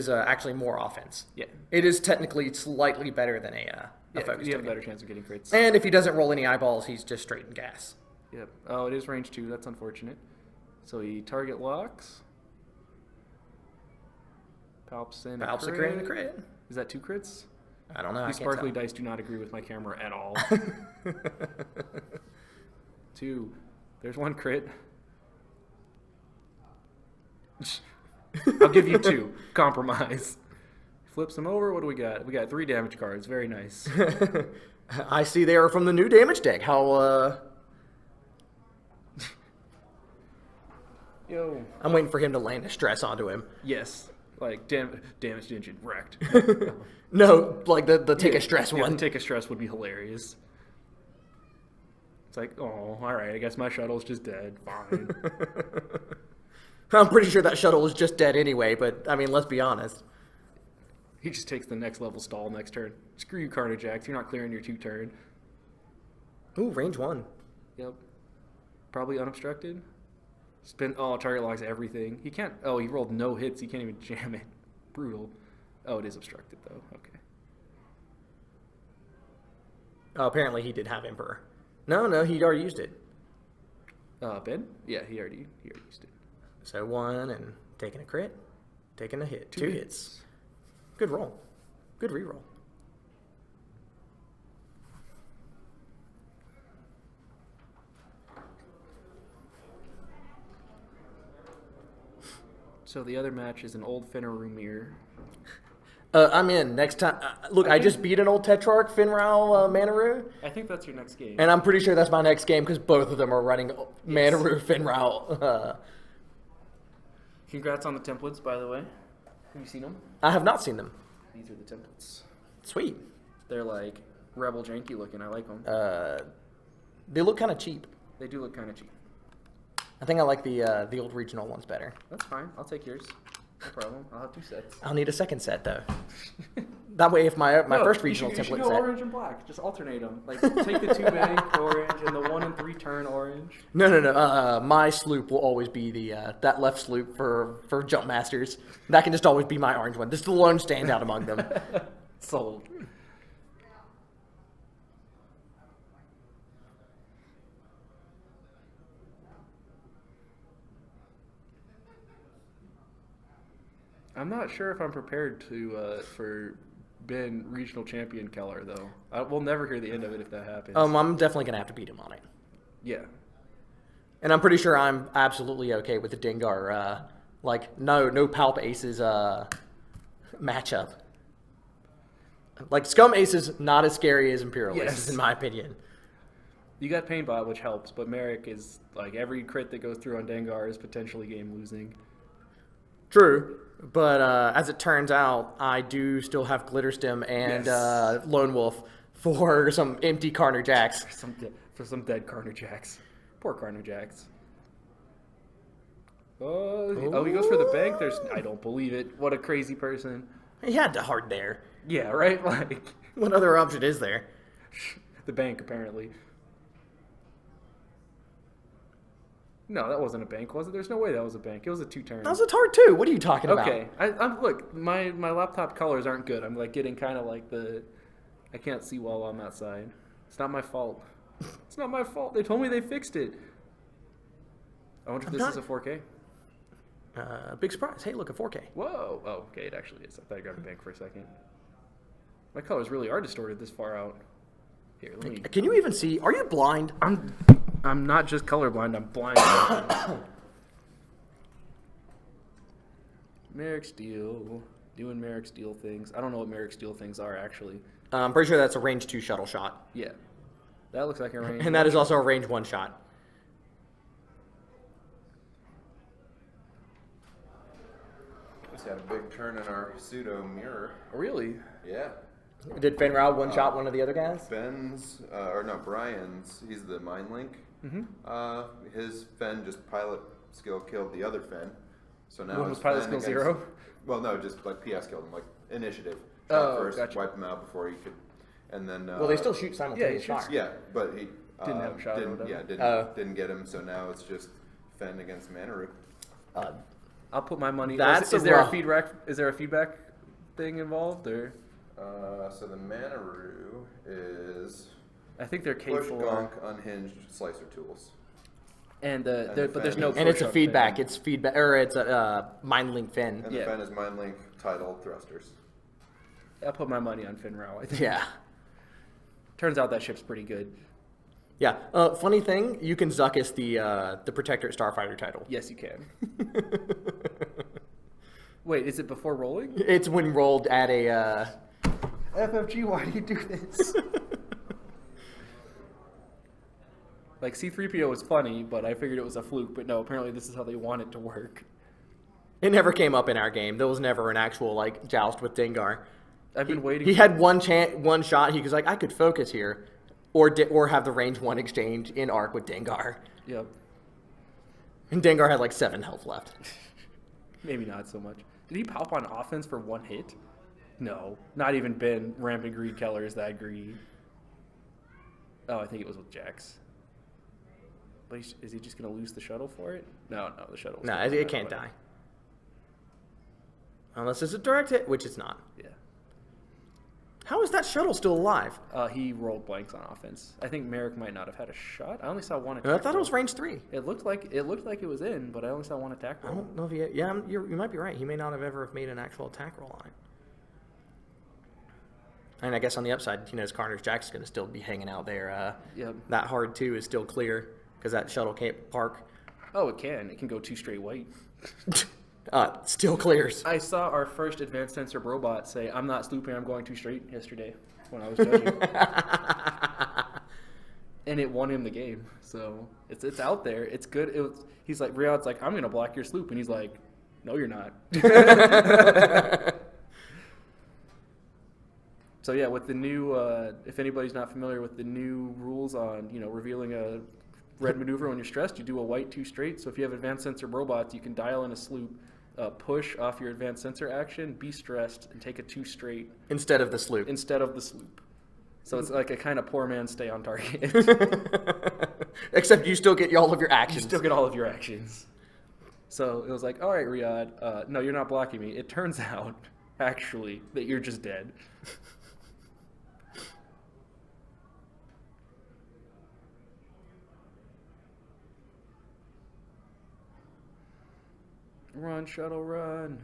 actually more offense. Yeah. It is technically slightly better than a focus you have a token. better chance of getting crits. And if he doesn't roll any eyeballs, he's just straight in gas. Yep. Oh, it is range 2. That's unfortunate. So he target locks. Palps in Palps a a crit. crit and a crit. Is that 2 crits? I don't know. These I can't sparkly tell. dice do not agree with my camera at all. 2. There's 1 crit. I'll give you 2. Compromise. Flips them over. What do we got? We got 3 damage cards. Very nice. I see they are from the new damage deck. How, Yo. I'm waiting for him to land a stress onto him. Yes. Like, damaged engine. Wrecked. No, like the take a stress Yeah, one. the take a stress would be hilarious. It's like, oh, all right. I guess my shuttle's just dead. Fine. I'm pretty sure that shuttle was just dead anyway, but I mean, let's be honest. He just takes the next level stall next turn. Screw you, Carnajax. You're not clearing your 2 turn. Ooh, range 1. Yep. Probably unobstructed. Target locks everything. He can't. Oh, he rolled no hits. He can't even jam it. Brutal. Oh, it is obstructed though. Okay. Oh, apparently he did have Emperor. No, he'd already used it. Ben? Yeah, he already used it. So 1 and taking a crit, taking a hit. 2 hits. Good roll. Good reroll. So the other match is an old Finnaru mirror. I'm in. Next time. Look, I just beat an old Tetrarch, Finral, Manaru. I think that's your next game. And I'm pretty sure that's my next game because both of them are running Manaru, Finral. Congrats on the templates, by the way. Have you seen them? I have not seen them. These are the templates. Sweet. They're like rebel janky looking. I like them. They look kind of cheap. They do look kind of cheap. I think I like the old regional ones better. That's fine. I'll take yours. No problem. I'll have 2 sets. I'll need a second set though. That way, if my first regional you should template go set. orange and black. Just alternate them. Like take the 2 bank orange and the 1 and 3 turn orange. No. My sloop will always be the that left sloop for jump masters. That can just always be my orange one. This is the lone standout among them. Sold. I'm not sure if I'm prepared to for been regional champion Keller, though. We'll never hear the end of it if that happens. I'm definitely gonna have to beat him on it. Yeah. And I'm pretty sure I'm absolutely okay with the Dengar. No Palp Aces matchup. Like, Scum Aces, not as scary as Imperial Yes. Aces, in my opinion. You got Paintbot, which helps, but Merrick is, like, every crit that goes through on Dengar is potentially game-losing. True. But as it turns out, I do still have Glitterstem and Yes. Lone Wolf for some empty Carner Jacks. For some dead Carner Jacks. Poor Carner Jacks. Oh, he goes for the bank? I don't believe it. What a crazy person. He had to hard there. Yeah, right? Like, What other option is there? the bank, apparently. No, that wasn't a bank, was it? There's no way that was a bank. It was a 2-turn. That was a hard too. What are you talking about? Okay. Look, my laptop colors aren't good. I'm, like, getting kind of like I can't see well on that side. It's not my fault. It's not my fault. They told me they fixed it. I wonder if this is a 4K. Big surprise. Hey, look, a 4K. Whoa. Oh, okay, it actually is. I thought I grabbed a bank for a second. My colors really are distorted this far out. Here, let me... Can you even see? Are you blind? I'm not just colorblind, I'm blind. Merrick Steel. Doing Merrick Steel things. I don't know what Merrick Steel things are, actually. I'm pretty sure that's a range 2 shuttle shot. Yeah. That looks like a range. And that is also a range 1 shot. Just had a big turn in our pseudo mirror. Really? Yeah. Did Fenn Rao one shot one of the other guys? Brian's, he's the Mind Link. His Fen just pilot skill killed the other Fen. So now What was his pilot Fen skill against- 0? Well, no, just like PS killed him, like initiative. Oh, Shot first, gotcha. wipe him out before he could, and then. Well, they still shoot simultaneous shoots- fire. Yeah, but he Didn't have a shot or Didn't, whatever. yeah, didn't Oh. didn't get him. So now it's just Fen against Manaru. I'll put my money. That's is a there rough- a feedback? Is there a feedback thing involved, or So the Manaru is I think they're push, K4 gonk, unhinged, slicer tools. and the but there's no. Fen. And it's a push-up feedback. thing. It's feedback, or it's a mind link Finn. And Yeah. the Fen is Mind Link, title, thrusters. I'll put my money on Finn Rao. I think. Yeah. Turns out that ship's pretty good. Yeah. Funny thing, you can Zuckus the Protector Starfighter title. Yes, you can. Wait, is it before rolling? It's when rolled at a. FFG, why do you do this? Like, C-3PO was funny, but I figured it was a fluke. But no, apparently this is how they want it to work. It never came up in our game. There was never an actual like joust with Dengar. I've been waiting. He had one shot. He was like, I could focus here, or have the range 1 exchange in arc with Dengar. Yep. And Dengar had like 7 health left. Maybe not so much. Did he pop on offense for 1 hit? No. Not even Ben Rampant Greed Keller is that greedy. Oh, I think it was with Jax. But is he just going to lose the shuttle for it? No, the shuttle. No, it can't die. Unless it's a direct hit, which it's not. Yeah. How is that shuttle still alive? He rolled blanks on offense. I think Merrick might not have had a shot. I only saw one I attack. thought it was roll. range 3. It looked like it was in, but I only saw one attack I roll. don't know if he. Yeah, you might be right. He may not have ever made an actual attack roll on it. And I guess on the upside, his Carnage Jack's going to still be hanging out there. Yep. That hard 2 is still clear because that shuttle can't park. Oh, it can. It can go 2 straight white. Still clears. I saw our first advanced sensor robot say, "I'm not slooping. I'm going 2 straight." Yesterday when I was judging, and it won him the game. So it's out there. It's good. He's like Riyadh's like, "I'm going to block your sloop," and he's like, "No, you're not." So yeah, with the new, if anybody's not familiar with the new rules on, revealing a red maneuver when you're stressed, you do a white 2 straight. So if you have advanced sensor robots, you can dial in a sloop, push off your advanced sensor action, be stressed, and take a 2 straight Instead of the sloop. instead of the sloop. So it's like a kind of poor man stay on target. Except you still get all of your You actions. still get all of your actions. So it was like, all right, Riyadh, no, you're not blocking me. It turns out, actually, that you're just dead. Run, shuttle, run.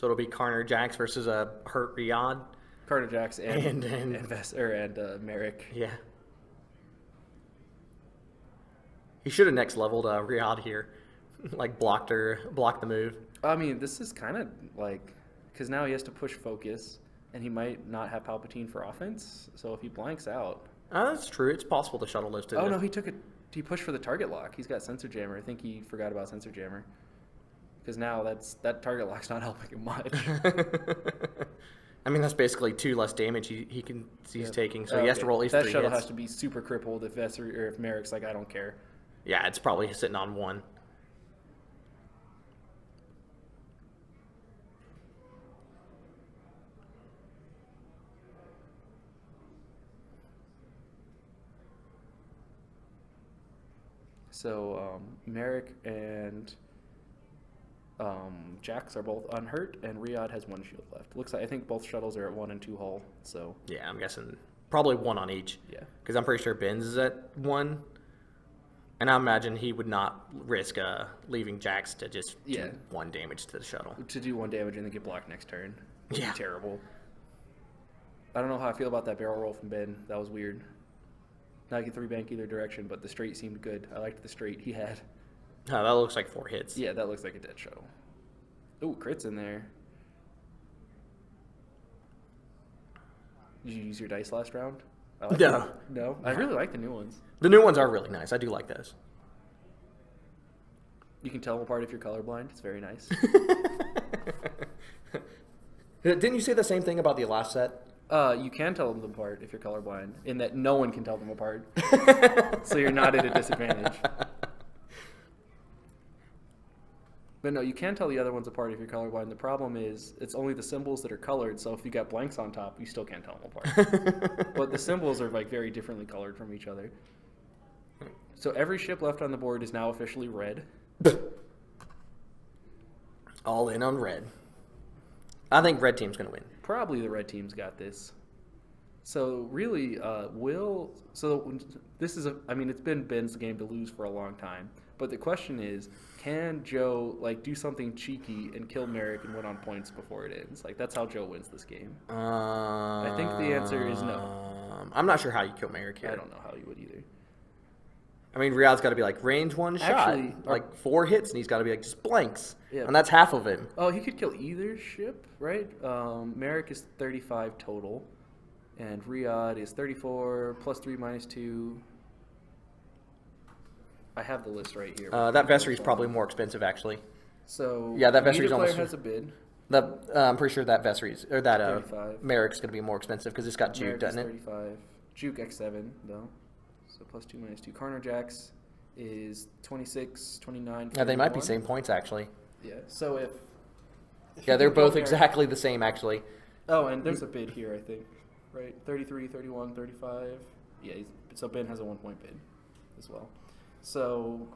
So it'll be Carter Jacks versus a hurt Riyadh. Carter Jacks and And- Merrick. Yeah. He should have next leveled Riyadh here, like blocked the move. I mean, this is kind of like because now he has to push focus, and he might not have Palpatine for offense. So if he blanks out, That's true. It's possible the shuttle lives to. oh no, he pushed for the target lock. He's got sensor jammer. I think he forgot about sensor jammer because now that target lock's not helping him much. I mean, that's basically 2 less damage he's taking, so he has to roll at least that 3 shuttle hits. has to be super crippled if Vessery or if Merrick's like, I don't care. Yeah, it's probably sitting on 1. So Merrick and Jax are both unhurt, and Riyadh has 1 shield left. Looks like I think both shuttles are at 1 and 2 hull. So Yeah, I'm guessing probably 1 on each. yeah, Because I'm pretty sure Benz is at 1. And I imagine he would not risk leaving Jax to just Yeah. do 1 damage to the shuttle. to do 1 damage and then get blocked next turn. Would Yeah. be terrible. I don't know how I feel about that barrel roll from Ben. That was weird. Not get 3 bank either direction, but the straight seemed good. I liked the straight he had. Oh, that looks like 4 hits. Yeah, that looks like a dead shuttle. Ooh, crits in there. Did you use your dice last round? I like No. them. No? I really like the new ones. The new ones are really nice. I do like those. You can tell them apart if you're colorblind. It's very nice. Didn't you say the same thing about the last set? You can tell them apart if you're colorblind, in that no one can tell them apart. So you're not at a disadvantage. But no, you can tell the other ones apart if you're colorblind. The problem is it's only the symbols that are colored, so if you got blanks on top, you still can't tell them apart. But the symbols are like very differently colored from each other. So every ship left on the board is now officially red. All in on red. I think red team's going to win. Probably the red team's got this. So really, this is it's been Ben's game to lose for a long time. But the question is, can Joe do something cheeky and kill Merrick and win on points before it ends? That's how Joe wins this game. I think the answer is no. I'm not sure how you kill Merrick here. I don't know how you would either. I mean, Riyadh's got to be range 1 Actually, shot, 4 hits, and he's got to be just blanks. Yeah. And that's half of him. Oh, he could kill either ship, right? Merrick is 35 total, and Riyadh is 34 plus 3 minus 2. I have the list right here. That Vessery's probably more expensive, actually. So Yeah, that Vessery's neither player almost- has a bid. I'm pretty sure that Vessery's, or that 35. Merrick's going to be more expensive because it's got Juke, Merrick doesn't is it? 35. Juke X7 though. So plus 2 minus 2. Carter Jacks is 26, 29. Yeah, they might be 41. same points, actually. Yeah. So if Yeah, they're you go both there- exactly the same, actually. Oh, and there's a bid here, I think. Right? 33, 31, 35. Yeah, so Ben has a 1 point bid as well. So,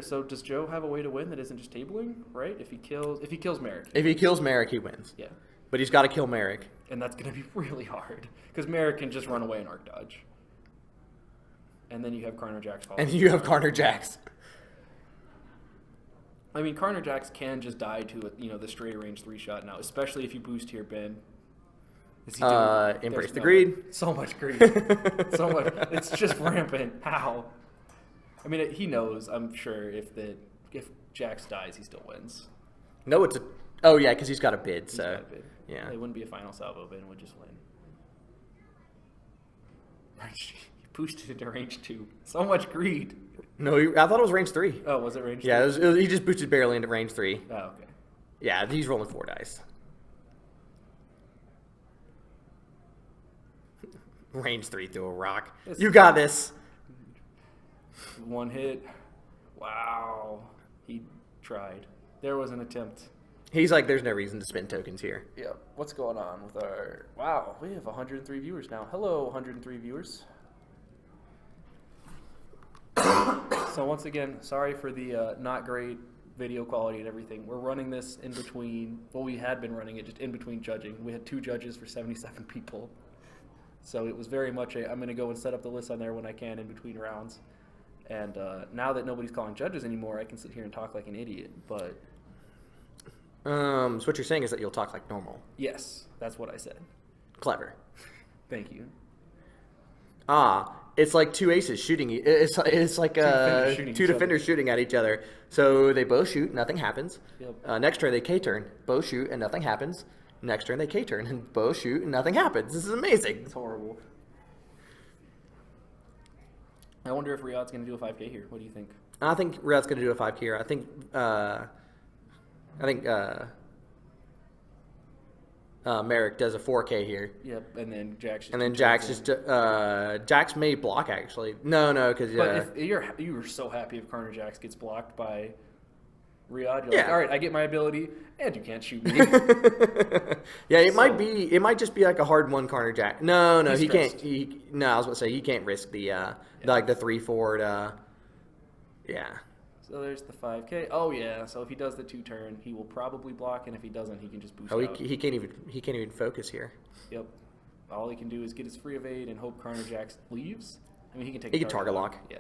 so does Joe have a way to win that isn't just tabling, right? If he kills Merrick. If he kills Merrick, he wins. Yeah. But he's got to kill Merrick. And that's going to be really hard because Merrick can just run away and arc dodge. And then you have Carter Jacks following. And you have Carter Jacks. I mean, Carter Jacks can just die to the straight range 3 shot now, especially if you boost here, Ben. Is he doing- Embrace there's the no greed. way. So much greed. So much. It's just rampant. How? I mean, he knows, I'm sure, if Jax dies, he still wins. No, it's a... Oh, yeah, because he's got a bid, He's so... got a bid. yeah. It wouldn't be a final salvo, Ben would just win. He boosted into range 2. So much greed. No, I thought it was range 3. Oh, was it range 2? Yeah, he just boosted barely into range 3. Oh, okay. Yeah, he's rolling 4 dice. Range 3 through a rock. It's- You got this. 1 hit. Wow. He tried. There was an attempt. He's like, there's no reason to spend tokens here. Yeah. What's going on with our... Wow, we have 103 viewers now. Hello, 103 viewers. So once again, sorry for the not great video quality and everything. We're running this in between... Well, we had been running it just in between judging. We had 2 judges for 77 people. So it was very much I'm going to go and set up the list on there when I can in between rounds. And now that nobody's calling judges anymore, I can sit here and talk like an idiot. But So what you're saying is that you'll talk like normal. Yes, that's what I said. Clever. Thank you. It's like two aces shooting. It's like two defenders shooting at each other. So they both shoot, nothing happens. Yep. Next turn they K-turn, both shoot, and nothing happens. Next turn they K-turn, and both shoot, and nothing happens. This is amazing. It's horrible. I wonder if Riyadh's going to do a 5K here. What do you think? I think Riyadh's going to do a 5K here. I think Merrick does a 4K here. Yep, and then Jax. Jax may block actually. No, because But if you're so happy if Karner Jax gets blocked by Riyadh, you're like, Yeah. all right, I get my ability, and you can't shoot me. yeah, it might just be like a hard one Karner Jax. No, He's he stressed. can't. No, I was about to say he can't risk the like the 3 forward. Yeah. So there's the 5K. Oh yeah. So if he does the 2-turn, he will probably block, and if he doesn't, he can just boost Oh, out. he can't even focus here. Yep. All he can do is get his free evade and hope Karner Jax leaves. I mean, he can take. He can target lock. Yeah.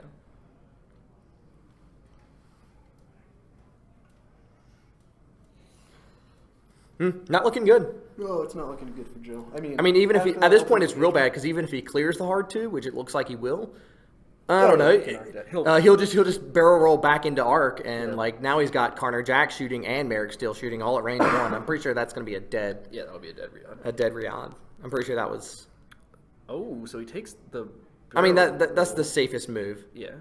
Not looking good. No, it's not looking good for Joe. I mean, Even if after at this that point it's real opening bad because even if he clears the hard 2, which it looks like he will, I Oh, don't yeah, know. he can knock that. He'll just barrel roll back into arc and Yeah. like now he's got Karner Jack shooting and Merrick still shooting all at range 1. I'm pretty sure that's going to be a dead that'll be a dead Riyadh. Riyadh. I'm pretty sure that was. Oh, so he takes the. I mean that's barrel the roll. safest move Yeah.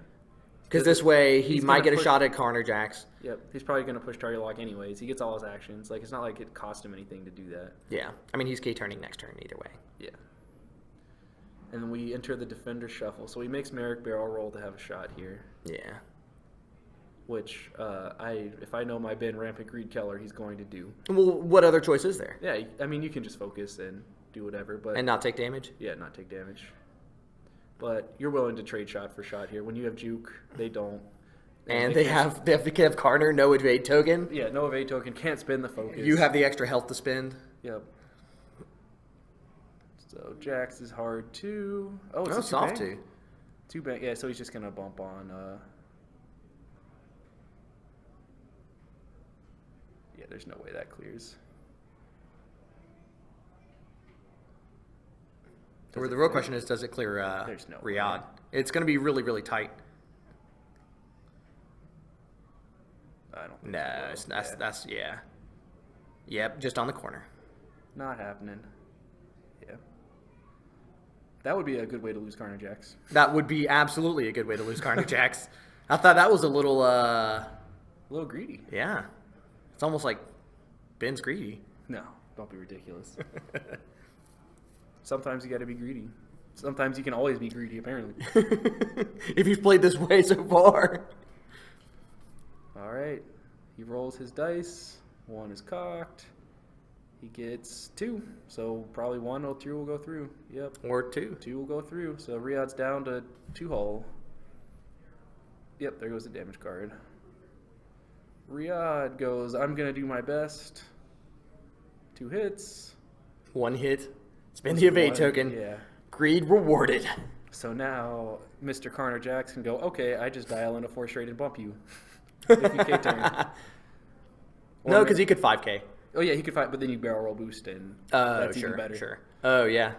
because this way he he's might gonna get a push- shot at Karner Jacks. Yep. He's probably going to push target lock anyways. He gets all his actions. Like, it's not like it cost him anything to do that. Yeah, I mean he's K turning next turn either way. Yeah. And then we enter the defender shuffle. So he makes Merrick barrel roll to have a shot here. Yeah. Which if I know my Ben Rampant Greed Keller, he's going to do. Well, what other choice is there? Yeah, I mean, you can just focus and do whatever, but And not take damage. yeah, not take damage. But you're willing to trade shot for shot here. When you have Juke, they don't. And they have Karner, no evade token. Yeah, no evade token, can't spin the focus. You have the extra health to spend. Yep. So Jax is hard too. Oh, it's No, a soft two-bang? too. 2-bang. Yeah, so he's just gonna bump on. Yeah, there's no way that clears. Or the real question is, does it clear There's no Riyadh? way. It's going to be really, really tight. I don't. Think No, it will. it's, Yeah. that's yeah. Yep, just on the corner. Not happening. Yeah. That would be a good way to lose Karner Jax. That would be absolutely a good way to lose Karner Jacks. I thought that was a little, A little greedy. yeah. It's almost like Ben's greedy. No, don't be ridiculous. Sometimes you got to be greedy. Sometimes you can always be greedy, apparently. If you've played this way so far. All right. He rolls his dice. 1 is cocked. He gets 2. So probably 1 or 2 will go through. Yep. Or 2. 2 will go through. So Riyadh's down to 2 hull. Yep, there goes the damage card. Riyadh goes, I'm going to do my best. 2 hits. 1 hit. Spend the evade 1, token. Yeah. Greed rewarded. So now Mr. Karner Jax can go, okay, I just dial in a 4 straight and bump you. If you K-turn. No, because he could 5K. Oh, yeah, he could fight, but then you barrel roll boost, and Oh, that's sure, even better. sure. Oh, yeah.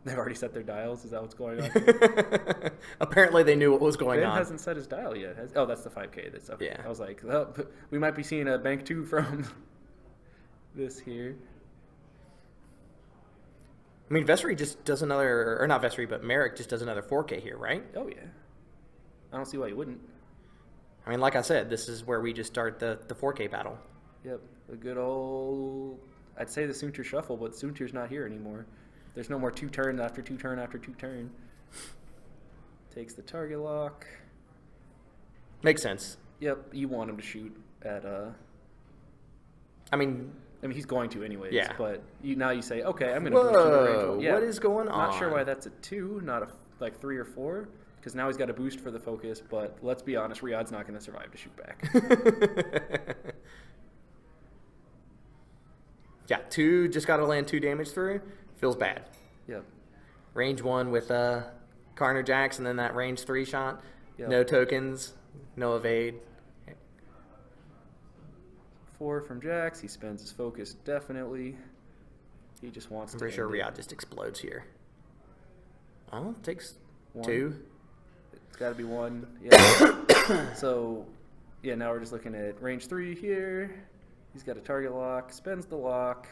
They've already set their dials? Is that what's going on? Apparently they knew what was going Ben on. hasn't set his dial yet. Oh, that's the 5K. That's okay. Yeah. I was like, well, we might be seeing a bank 2 from this here. I mean, Vessery just does another, or not Vessery, but Merrick just does another 4K here, right? Oh, yeah. I don't see why you wouldn't. I mean, like I said, this is where we just start the 4K battle. Yep. The good old, I'd say the Soontir shuffle, but Soontir's not here anymore. There's no more 2 turn after 2 turn after 2 turn. Takes the target lock. Makes sense. Yep, you want him to shoot at I mean, he's going to anyways. Yeah. But now you say, okay, I'm going to boost you to range whoa, 1. Yeah. what is going on? Not sure why that's a 2, not a 3 or 4, because now he's got a boost for the focus. But let's be honest, Riyadh's not going to survive to shoot back. Yeah, 2 just got to land 2 damage through. Feels bad. Yep. Range 1 with Karner Jax, and then that range 3 shot. Yep. No tokens, no evade. 4 from Jax. He spends his focus, definitely. He just wants I'm to pretty sure end it. Riyadh just explodes here. Oh, takes 1. 2. It's got to be 1. Yeah. So, yeah, now we're just looking at range 3 here. He's got a target lock, spends the lock,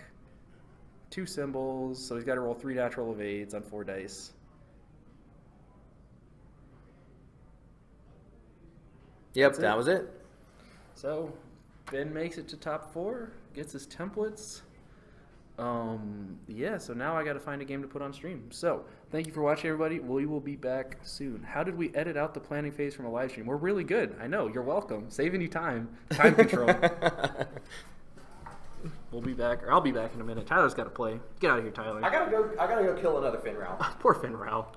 2 symbols, so he's got to roll 3 natural evades on 4 dice. Yep, That's that it. was it. So, Ben makes it to top 4, gets his templates. Yeah, so now I got to find a game to put on stream. So, thank you for watching, everybody. We will be back soon. How did we edit out the planning phase from a live stream? We're really good. I know. You're welcome. Saving you time. Time control. We'll be back, or I'll be back in a minute. Tyler's got to play. Get out of here, Tyler. I gotta go kill another Finral. Poor Finral.